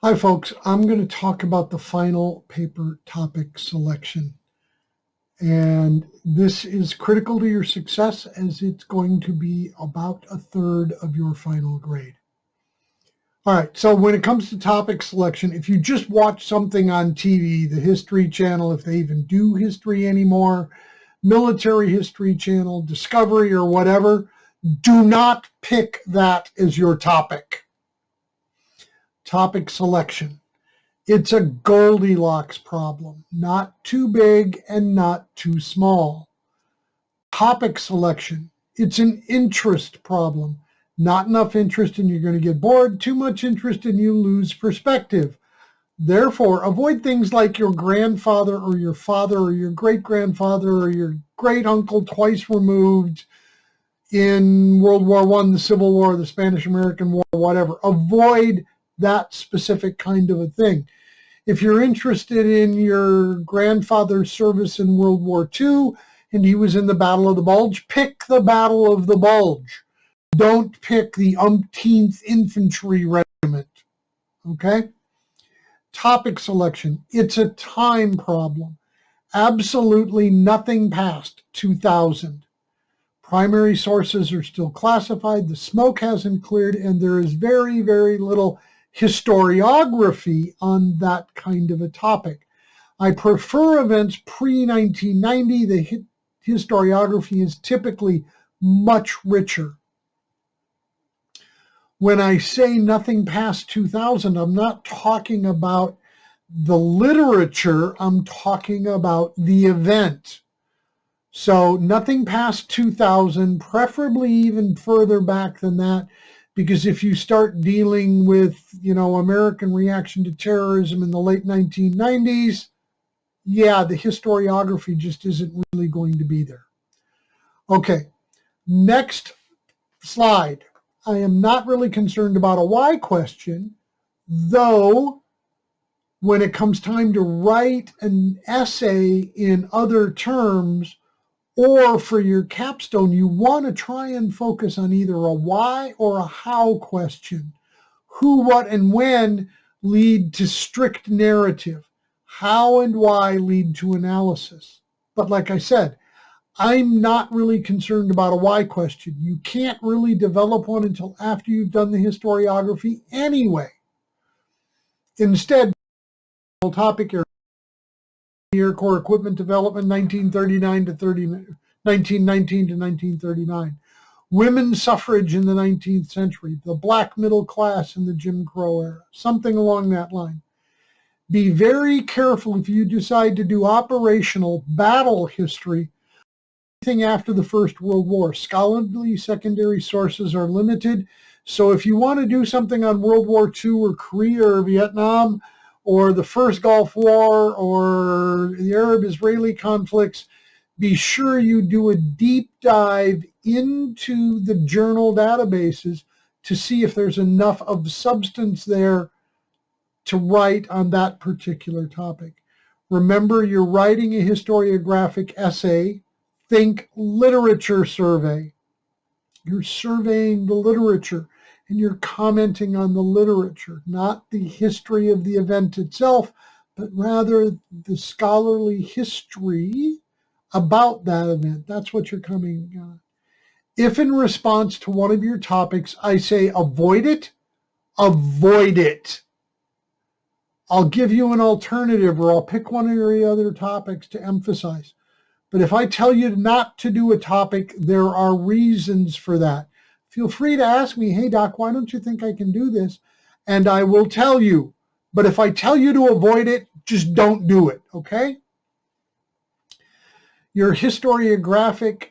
Hi folks, I'm going to talk about the final paper topic selection. And this is critical to your success as it's going to be about a third of your final grade. All right, so when it comes to topic selection, if you just watch something on TV, the History Channel, if they even do history anymore, Military History Channel, Discovery, or whatever, do not pick that as your topic. Topic selection. It's a Goldilocks problem, not too big and not too small. Topic selection. It's an interest problem. Not enough interest and you're going to get bored. Too much interest and you lose perspective. Therefore, avoid things like your grandfather or your father or your great-grandfather or your great-uncle twice removed in World War I, the Civil War, the Spanish-American War, whatever. Avoid that specific kind of a thing. If you're interested in your grandfather's service in World War II and he was in the Battle of the Bulge, pick the Battle of the Bulge. Don't pick the umpteenth infantry regiment, okay? Topic selection. It's a time problem. Absolutely nothing past 2000. Primary sources are still classified, the smoke hasn't cleared, and there is very, very little historiography on that kind of a topic. I prefer events pre-1990. The historiography is typically much richer. When I say nothing past 2000, I'm not talking about the literature, I'm talking about the event. So nothing past 2000, preferably even further back than that, because if you start dealing with, American reaction to terrorism in the late 1990s, yeah, the historiography just isn't really going to be there. Okay, next slide. I am not really concerned about a why question, though when it comes time to write an essay in other terms, or for your capstone, you want to try and focus on either a why or a how question. Who, what, and when lead to strict narrative. How and why lead to analysis. But like I said, I'm not really concerned about a why question. You can't really develop one until after you've done the historiography anyway. Instead, topic area. Air Corps equipment development, 1919 to 1939. Women's suffrage in the 19th century, the black middle class in the Jim Crow era, something along that line. Be very careful if you decide to do operational battle history, anything after the First World War. Scholarly secondary sources are limited, so if you want to do something on World War II or Korea or Vietnam, or the First Gulf War, or the Arab-Israeli conflicts, be sure you do a deep dive into the journal databases to see if there's enough of substance there to write on that particular topic. Remember, you're writing a historiographic essay. Think literature survey. You're surveying the literature. And you're commenting on the literature, not the history of the event itself, but rather the scholarly history about that event. That's what you're coming on. If in response to one of your topics I say avoid it, avoid it. I'll give you an alternative, or I'll pick one of your other topics to emphasize. But if I tell you not to do a topic, there are reasons for that. Feel free to ask me, hey, Doc, why don't you think I can do this? And I will tell you. But if I tell you to avoid it, just don't do it, okay? Your historiographic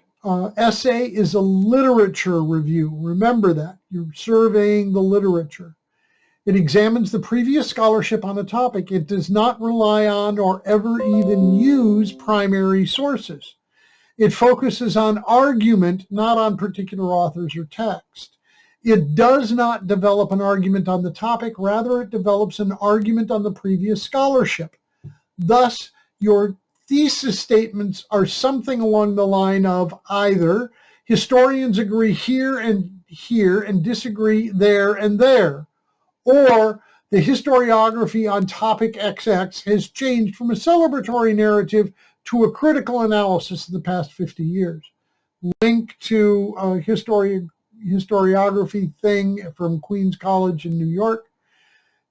essay is a literature review. Remember that. You're surveying the literature. It examines the previous scholarship on a topic. It does not rely on or ever even use primary sources. It focuses on argument, not on particular authors or text. It does not develop an argument on the topic. Rather, it develops an argument on the previous scholarship. Thus, your thesis statements are something along the line of either historians agree here and disagree there and there, or The historiography on topic XX has changed from a celebratory narrative to a critical analysis in the past 50 years. Link to a historiography thing from Queens College in New York.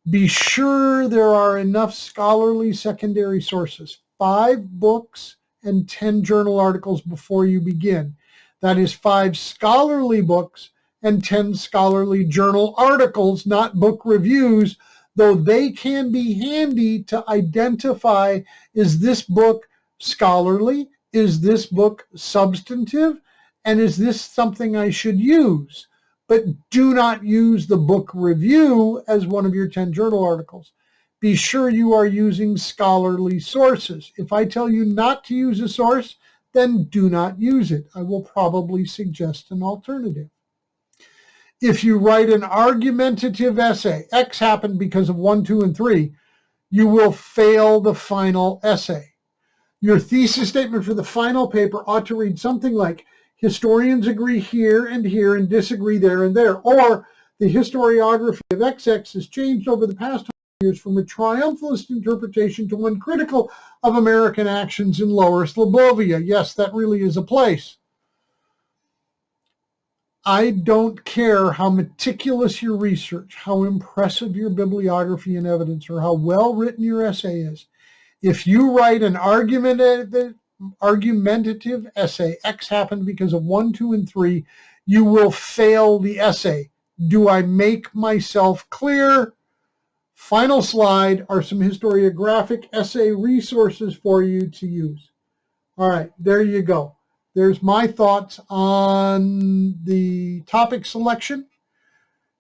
Be sure there are enough scholarly secondary sources, 5 books and 10 journal articles before you begin. That is 5 scholarly books and 10 scholarly journal articles, not book reviews, though they can be handy to identify, is this book scholarly? Is this book substantive? And is this something I should use? But do not use the book review as one of your 10 journal articles. Be sure you are using scholarly sources. If I tell you not to use a source, then do not use it. I will probably suggest an alternative. If you write an argumentative essay, X happened because of 1, 2, and 3, you will fail the final essay. Your thesis statement for the final paper ought to read something like, historians agree here and disagree there and there. Or the historiography of XX has changed over the past 100 years from a triumphalist interpretation to one critical of American actions in Lower Slobovia. Yes, that really is a place. I don't care how meticulous your research, how impressive your bibliography and evidence, or how well written your essay is. If you write an argumentative essay, X happened because of 1, 2, and 3, you will fail the essay. Do I make myself clear? Final slide are some historiographic essay resources for you to use. All right, there you go. There's my thoughts on the topic selection.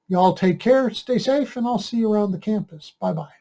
Y'all take care, stay safe, and I'll see you around the campus. Bye-bye.